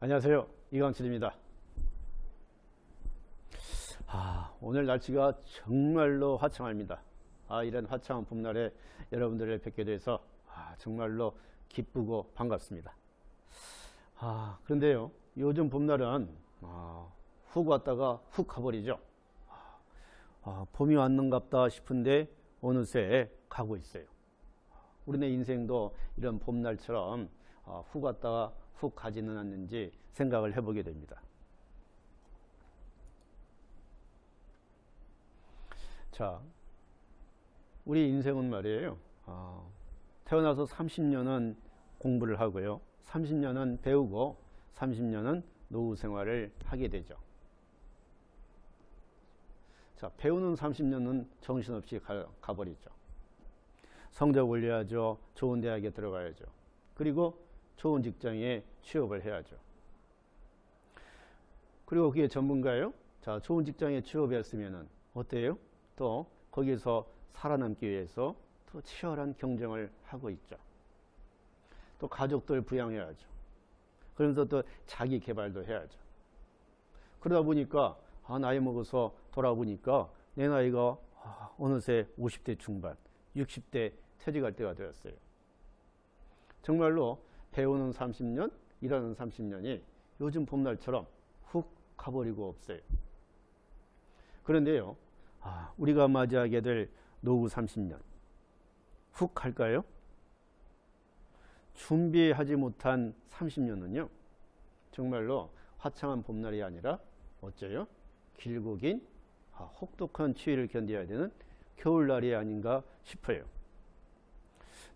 안녕하세요. 이광철입니다. 오늘 날씨가 정말로 화창합니다. 이런 화창한 봄날에 여러분들을 뵙게 돼서 정말로 기쁘고 반갑습니다. 그런데요, 요즘 봄날은 훅 왔다가 훅 가버리죠. 봄이 왔는갑다 싶은데 어느새 가고 있어요. 우리네 인생도 이런 봄날처럼 훅 왔다가 훅 가지는 않는지 생각을 해보게 됩니다. 자, 우리 인생은 말이에요. 태어나서 30년은 공부를 하고요. 30년은 배우고 30년은 노후 생활을 하게 되죠. 자, 배우는 30년은 정신없이 가버리죠. 성적 올려야죠. 좋은 대학에 들어가야죠. 그리고 좋은 직장에 취업을 해야죠. 그리고 그게 전문가예요. 자, 좋은 직장에 취업했으면 어때요? 또 거기서 살아남기 위해서 또 치열한 경쟁을 하고 있죠. 또 가족들 부양해야죠. 그러면서 또 자기 개발도 해야죠. 그러다 보니까 나이 먹어서 돌아보니까 내 나이가 어느새 50대 중반, 60대 퇴직할 때가 되었어요. 정말로 배우는 30년, 일하는 30년이 요즘 봄날처럼 훅 가버리고 없어요. 그런데요, 우리가 맞이하게 될 노후 30년, 훅 갈까요? 준비하지 못한 30년은요, 정말로 화창한 봄날이 아니라 어째요? 길고 긴 혹독한 추위를 견뎌야 되는 겨울날이 아닌가 싶어요.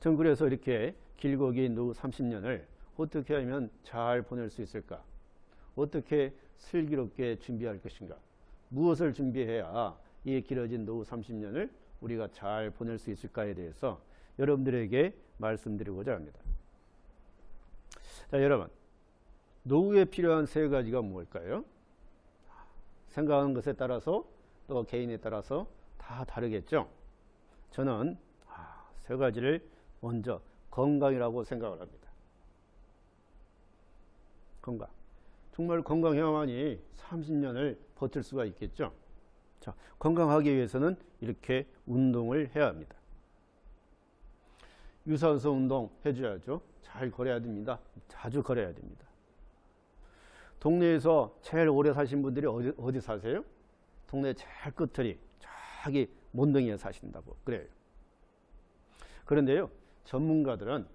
전 그래서 이렇게 길고 긴 노후 30년을 어떻게 하면 잘 보낼 수 있을까? 어떻게 슬기롭게 준비할 것인가? 무엇을 준비해야 이 길어진 노후 30년을 우리가 잘 보낼 수 있을까에 대해서 여러분들에게 말씀드리고자 합니다. 자, 여러분, 노후에 필요한 세 가지가 무엇일까요? 생각하는 것에 따라서 또 개인에 따라서 다 다르겠죠. 저는 세 가지를 먼저 건강이라고 생각을 합니다. 건강. 정말 건강해야만이 30년을 버틸 수가 있겠죠. 자, 건강하기 위해서는 이렇게 운동을 해야 합니다. 유산소 운동 해줘야죠. 잘 걸어야 됩니다. 자주 걸어야 됩니다. 동네에서 제일 오래 사신 분들이 어디 사세요? 동네 제일 끝들이 저기 몬덩이에 사신다고 그래요. 그런데요, 전문가들은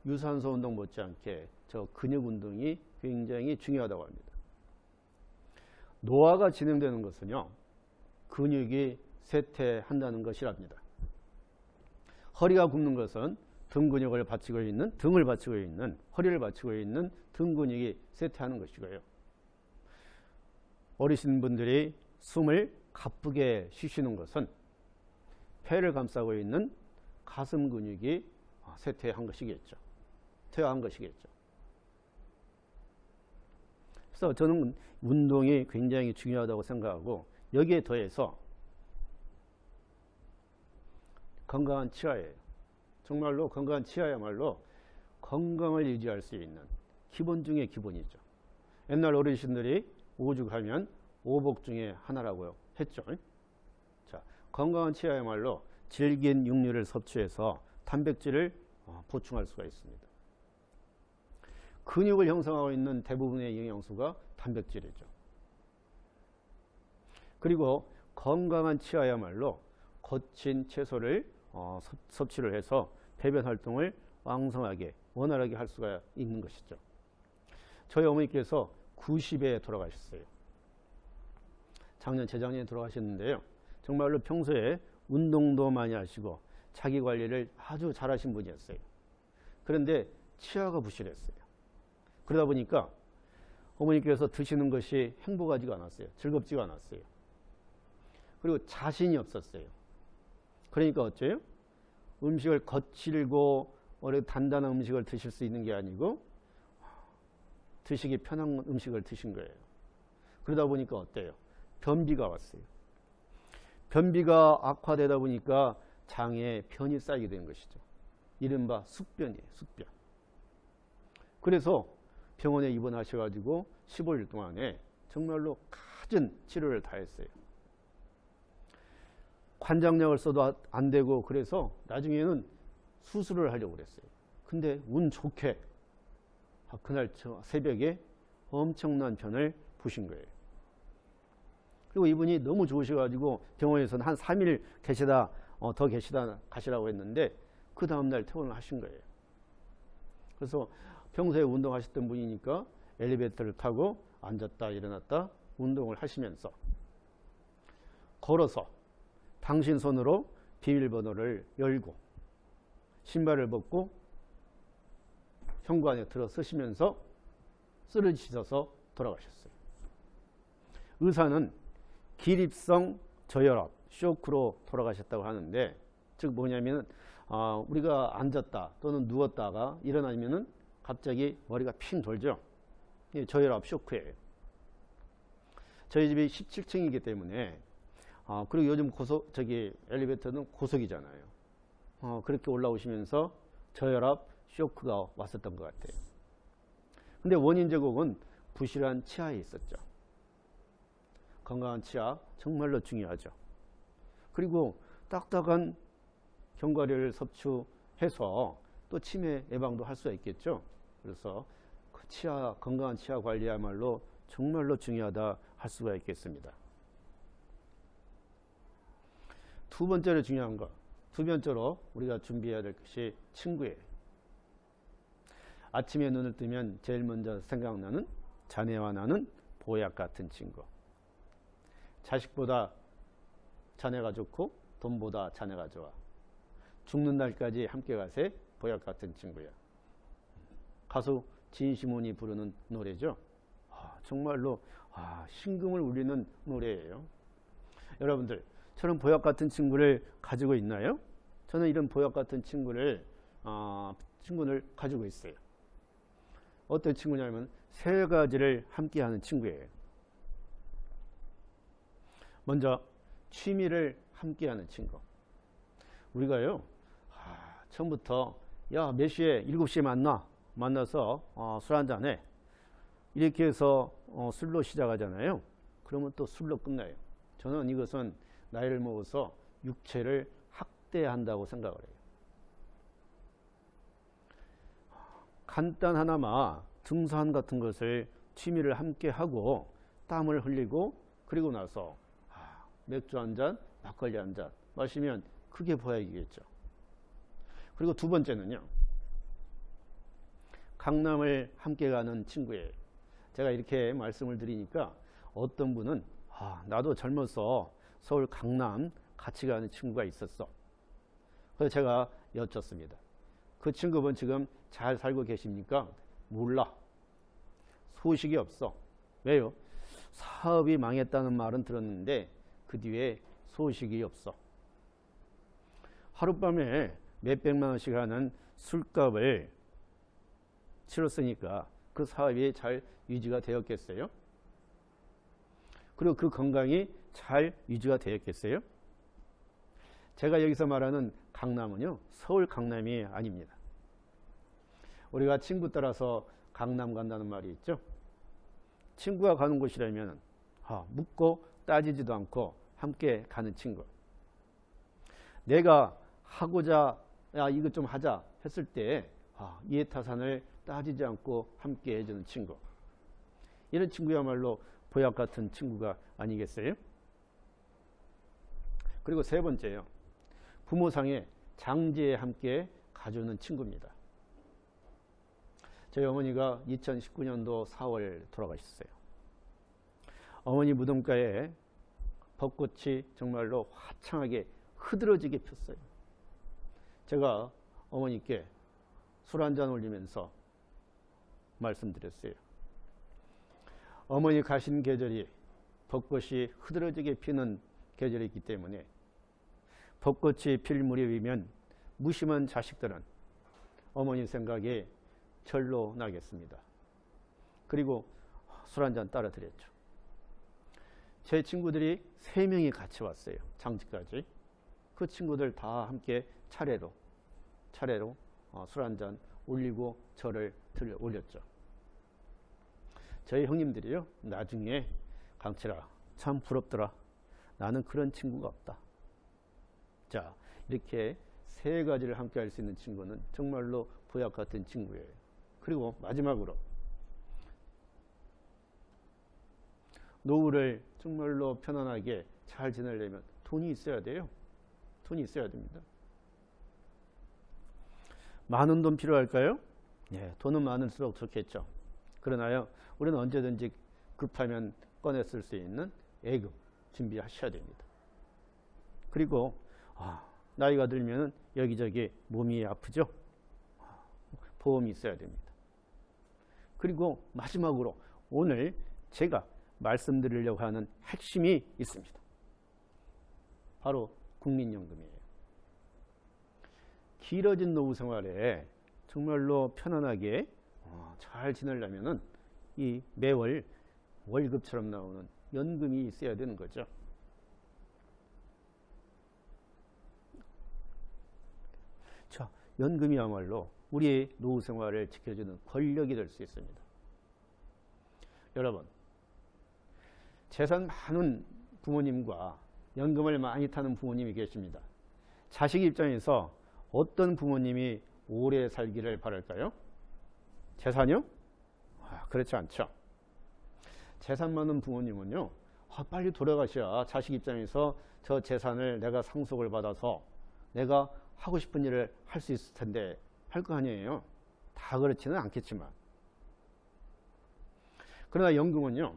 유산소 운동 못지않게 저 근육 운동이 굉장히 중요하다고 합니다. 노화가 진행되는 것은요, 근육이 쇠퇴한다는 것이랍니다. 허리가 굽는 것은 등 근육을 받치고 있는, 등을 받치고 있는, 허리를 받치고 있는 등 근육이 쇠퇴하는 것이고요. 어르신분들이 숨을 가쁘게 쉬시는 것은 폐를 감싸고 있는 가슴 근육이 쇠퇴한 것이겠죠. 퇴화한 것이겠죠. 그래서 저는 운동이 굉장히 중요하다고 생각하고, 여기에 더해서 건강한 치아예요. 정말로 건강한 치아야말로 건강을 유지할 수 있는 기본 중의 기본이죠. 옛날 어르신들이 오죽하면 오복 중에 하나라고 했죠. 자, 건강한 치아야말로 질긴 육류를 섭취해서 단백질을 보충할 수가 있습니다. 근육을 형성하고 있는 대부분의 영양소가 단백질이죠. 그리고 건강한 치아야말로 거친 채소를 섭취를 해서 배변 활동을 왕성하게 원활하게 할 수가 있는 것이죠. 저희 어머니께서 90에 돌아가셨어요. 재작년에 돌아가셨는데요. 정말로 평소에 운동도 많이 하시고 자기 관리를 아주 잘하신 분이었어요. 그런데 치아가 부실했어요. 그러다 보니까 어머니께서 드시는 것이 행복하지가 않았어요. 즐겁지가 않았어요. 그리고 자신이 없었어요. 그러니까 어째요? 음식을 거칠고 단단한 음식을 드실 수 있는 게 아니고 드시기 편한 음식을 드신 거예요. 그러다 보니까 어때요? 변비가 왔어요. 변비가 악화되다 보니까 장에 변이 쌓이게 된 것이죠. 이른바 숙변이에요. 숙변. 그래서 병원에 입원하셔가지고 15일 동안에 정말로 갖은 치료를 다 했어요. 관장약을 써도 안 되고 그래서 나중에는 수술을 하려고 그랬어요. 근데 운 좋게 그날 새벽에 엄청난 편을 보신 거예요. 그리고 이분이 너무 좋으셔가지고 병원에서는 한 3일 더 계시다 가시라고 했는데 그 다음날 퇴원을 하신 거예요. 그래서 평소에 운동하셨던 분이니까 엘리베이터를 타고 앉았다 일어났다 운동을 하시면서 걸어서 당신 손으로 비밀번호를 열고 신발을 벗고 현관에 들어서시면서 쓰러지셔서 돌아가셨어요. 의사는 기립성 저혈압 쇼크로 돌아가셨다고 하는데, 즉 뭐냐면 우리가 앉았다 또는 누웠다가 일어나면은 갑자기 머리가 핑 돌죠. 이게 저혈압 쇼크예요. 저희 집이 17층이기 때문에 그리고 요즘 엘리베이터는 고속이잖아요. 그렇게 올라오시면서 저혈압 쇼크가 왔었던 것 같아요. 근데 원인 제공은 부실한 치아에 있었죠. 건강한 치아 정말로 중요하죠. 그리고 딱딱한 견과류를 섭취해서 또 치매 예방도 할 수가 있겠죠. 그래서 그 건강한 치아 관리야말로 정말로 중요하다 할 수가 있겠습니다. 두 번째로 중요한 것, 두 번째로 우리가 준비해야 될 것이 친구예요. 아침에 눈을 뜨면 제일 먼저 생각나는 자네와 나는 보약 같은 친구. 자식보다 자네가 좋고 돈보다 자네가 좋아. 죽는 날까지 함께 가세 보약 같은 친구야. 가수 진시몬이 부르는 노래죠. 정말로 심금을 울리는 노래예요. 여러분들, 저는 보약 같은 친구를 가지고 있나요? 저는 이런 보약 같은 친구를 가지고 있어요. 어떤 친구냐면 세 가지를 함께하는 친구예요. 먼저 취미를 함께하는 친구. 우리가요 처음부터 야 몇 시에 7시에 만나서 술 한잔해 이렇게 해서 술로 시작하잖아요. 그러면 또 술로 끝나요. 저는 이것은 나이를 먹어서 육체를 학대한다고 생각을 해요. 간단하나마 등산 같은 것을 취미를 함께 하고 땀을 흘리고 그리고 나서 맥주 한 잔, 막걸리 한 잔 마시면 그게 보약이겠죠. 그리고 두 번째는요, 강남을 함께 가는 친구예요. 제가 이렇게 말씀을 드리니까 어떤 분은 나도 젊어서 서울 강남 같이 가는 친구가 있었어. 그래서 제가 여쭙습니다. 그 친구분 지금 잘 살고 계십니까? 몰라. 소식이 없어. 왜요? 사업이 망했다는 말은 들었는데 그 뒤에 소식이 없어. 하룻밤에 몇백만 원씩 하는 술값을 치렀으니까 그 사업이 잘 유지가 되었겠어요? 그리고 그 건강이 잘 유지가 되었겠어요? 제가 여기서 말하는 강남은요, 서울 강남이 아닙니다. 우리가 친구 따라서 강남 간다는 말이 있죠. 친구가 가는 곳이라면 묻고 따지지도 않고 함께 가는 친구. 내가 하고자 이것 좀 하자 했을 때 이해타산을 따지지 않고 함께 해주는 친구. 이런 친구야말로 보약 같은 친구가 아니겠어요? 그리고 세 번째요, 부모상의 장제에 함께 가주는 친구입니다. 저희 어머니가 2019년도 4월 돌아가셨어요. 어머니 무덤가에 벚꽃이 정말로 화창하게 흐드러지게 폈어요. 제가 어머니께 술 한잔 올리면서 말씀드렸어요. 어머니 가신 계절이 벚꽃이 흐드러지게 피는 계절이기 때문에 벚꽃이 필 무렵이면 무심한 자식들은 어머니 생각에 절로 나겠습니다. 그리고 술 한잔 따라 드렸죠. 제 친구들이 3명이 같이 왔어요. 장지까지. 그 친구들 다 함께 차례로 술 한잔 올리고 절을 올렸죠. 저희 형님들이요, 나중에 강철아 참 부럽더라. 나는 그런 친구가 없다. 자, 이렇게 세 가지를 함께 할 수 있는 친구는 정말로 보약 같은 친구예요. 그리고 마지막으로 노후를 정말로 편안하게 잘 지내려면 돈이 있어야 돼요. 돈이 있어야 됩니다. 많은 돈 필요할까요? 네, 돈은 많을수록 좋겠죠. 그러나요, 우리는 언제든지 급하면 꺼내 쓸 수 있는 예금 준비하셔야 됩니다. 그리고 나이가 들면 여기저기 몸이 아프죠? 보험이 있어야 됩니다. 그리고 마지막으로 오늘 제가 말씀드리려고 하는 핵심이 있습니다. 바로 국민연금이에요. 길어진 노후 생활에 정말로 편안하게 잘 지내려면은 이 매월 월급처럼 나오는 연금이 있어야 되는 거죠. 자, 연금이야말로 우리의 노후 생활을 지켜주는 권력이 될 수 있습니다. 여러분, 재산 많은 부모님과 연금을 많이 타는 부모님이 계십니다. 자식 입장에서 어떤 부모님이 오래 살기를 바랄까요? 재산이요? 그렇지 않죠. 재산 많은 부모님은요, 빨리 돌아가셔야 자식 입장에서 저 재산을 내가 상속을 받아서 내가 하고 싶은 일을 할 수 있을 텐데 할 거 아니에요. 다 그렇지는 않겠지만. 그러나 연금은요,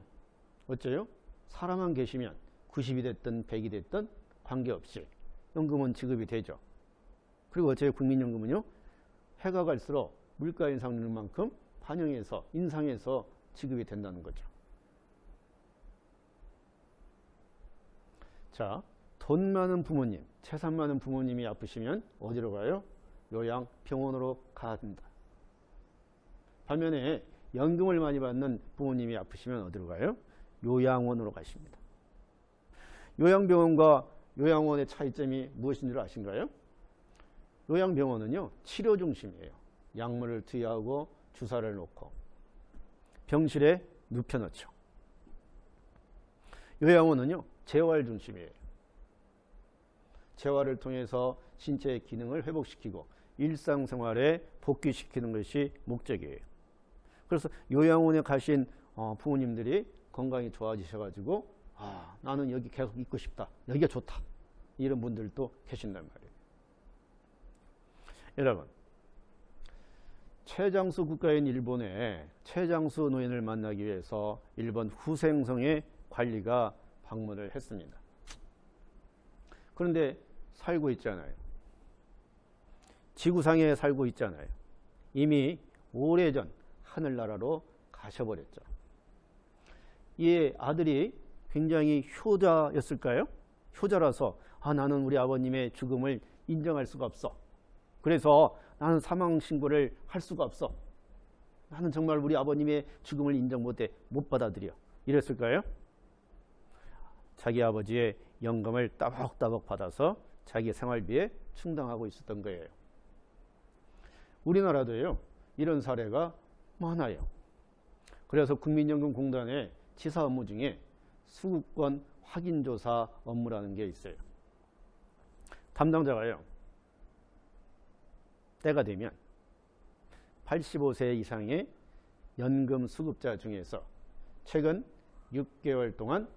어째요? 살아만 계시면 90이 됐든 100이 됐든 관계없이 연금은 지급이 되죠. 그리고 어째요? 국민연금은요, 해가 갈수록 물가 인상률만큼 반영해서 인상해서 지급이 된다는 거죠. 자, 돈 많은 부모님, 재산 많은 부모님이 아프시면 어디로 가요? 요양병원으로 갑니다. 반면에 연금을 많이 받는 부모님이 아프시면 어디로 가요? 요양원으로 가십니다. 요양병원과 요양원의 차이점이 무엇인 줄 아신가요? 요양병원은요, 치료 중심이에요. 약물을 투여하고 주사를 놓고 병실에 눕혀놓죠. 요양원은요, 재활 중심이에요. 재활을 통해서 신체의 기능을 회복시키고 일상생활에 복귀시키는 것이 목적이에요. 그래서 요양원에 가신 부모님들이 건강이 좋아지셔가지고 나는 여기 계속 있고 싶다. 여기가 좋다. 이런 분들도 계신단 말이에요. 여러분, 최장수 국가인 일본의 최장수 노인을 만나기 위해서 일본 후생성의 관리가 방문을 했습니다. 그런데 살고 있잖아요. 지구상에 살고 있잖아요. 이미 오래전 하늘나라로 가셔버렸죠. 이 아들이 굉장히 효자였을까요? 효자라서 나는 우리 아버님의 죽음을 인정할 수가 없어. 그래서 나는 사망 신고를 할 수가 없어. 나는 정말 우리 아버님의 죽음을 인정 못해. 못 받아들여. 이랬을까요? 자기 아버지의 연금을 따박따박 받아서 자기 생활비에 충당하고 있었던 거예요. 우리나라도요, 이런 사례가 많아요. 그래서 국민연금공단의 지사 업무 중에 수급권 확인조사 업무라는 게 있어요. 담당자가요, 때가 되면 85세 이상의 연금 수급자 중에서 최근 6개월 동안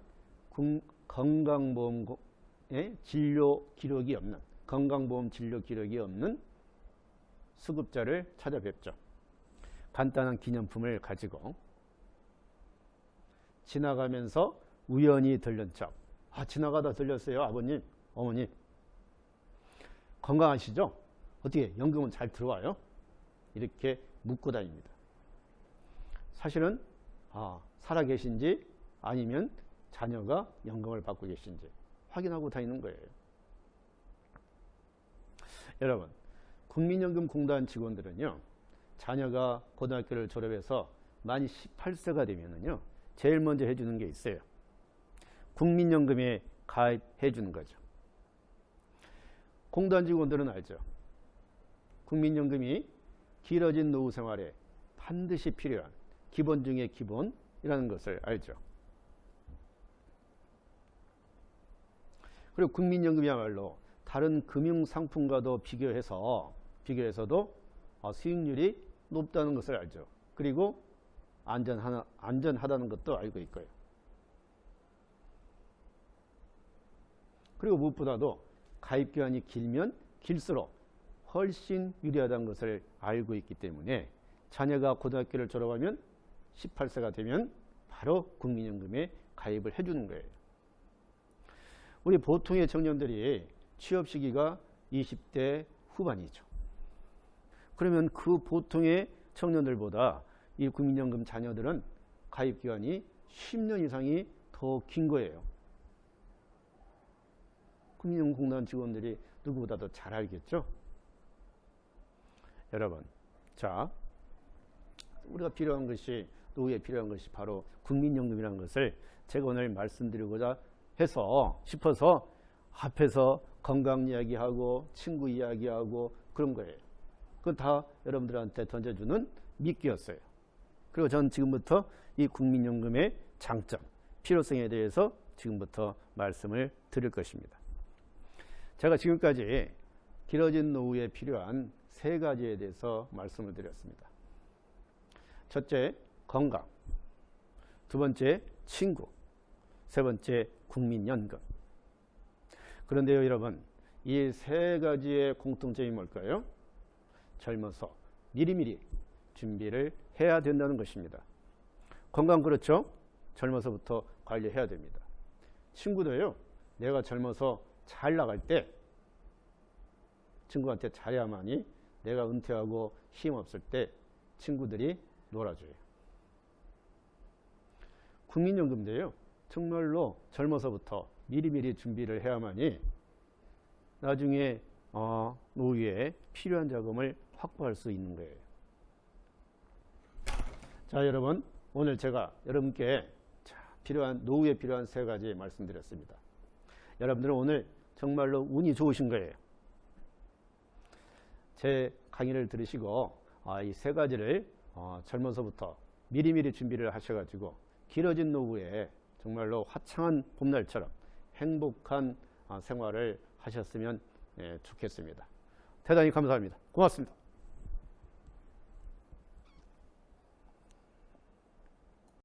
건강보험의 진료 기록이 없는, 건강보험 진료 기록이 없는 수급자를 찾아뵙죠. 간단한 기념품을 가지고 지나가면서 우연히 들른 척. 지나가다 들렸어요, 아버님, 어머님. 건강하시죠? 어떻게 연금은 잘 들어와요? 이렇게 묻고 다닙니다. 사실은 살아 계신지 아니면 자녀가 연금을 받고 계신지 확인하고 다니는 거예요. 여러분, 국민연금공단 직원들은요, 자녀가 고등학교를 졸업해서 만이 18세가 되면은요, 제일 먼저 해주는 게 있어요. 국민연금에 가입해 주는 거죠. 공단 직원들은 알죠. 국민연금이 길어진 노후 생활에 반드시 필요한 기본 중의 기본 국민연금이라는 것을 알죠. 그리고 국민연금이야말로 다른 금융상품과도 비교해서도 수익률이 높다는 것을 알죠. 그리고 안전하다는 것도 알고 있고요. 그리고 무엇보다도 가입기간이 길면 길수록 훨씬 유리하다는 것을 알고 있기 때문에 자녀가 고등학교를 졸업하면 18세가 되면 바로 국민연금에 가입을 해주는 거예요. 우리 보통의 청년들이 취업 시기가 20대 후반이죠. 그러면 그 보통의 청년들보다 이 국민연금 자녀들은 가입기간이 10년 이상이 더 긴 거예요. 국민연금공단 직원들이 누구보다도 잘 알겠죠? 여러분, 자, 우리가 필요한 것이, 노후에 필요한 것이 바로 국민연금이라는 것을 제가 오늘 말씀드리고자 싶어서 앞에서 건강 이야기하고 친구 이야기하고 그런 거예요. 그건 다 여러분들한테 던져주는 미끼였어요. 그리고 전 지금부터 이 국민연금의 장점, 필요성에 대해서 지금부터 말씀을 드릴 것입니다. 제가 지금까지 길어진 노후에 필요한 3가지에 대해서 말씀을 드렸습니다. 첫째, 건강. 2번째, 친구. 3번째, 국민연금. 그런데요, 여러분, 이 3가지의 공통점이 뭘까요? 젊어서 미리미리 준비를 해야 된다는 것입니다. 건강 그렇죠? 젊어서부터 관리해야 됩니다. 친구도요, 내가 젊어서 잘 나갈 때 친구한테 잘해야만이 내가 은퇴하고 힘없을 때 친구들이 놀아줘요. 국민연금도요, 정말로 젊어서부터 미리미리 준비를 해야만이 나중에 노후에 필요한 자금을 확보할 수 있는 거예요. 자, 여러분, 오늘 제가 여러분께 노후에 필요한 3가지 말씀드렸습니다. 여러분들은 오늘 정말로 운이 좋으신 거예요. 제 강의를 들으시고 이 3가지를 젊어서부터 미리미리 준비를 하셔가지고 길어진 노후에 정말로 화창한 봄날처럼 행복한 생활을 하셨으면 좋겠습니다. 대단히 감사합니다. 고맙습니다.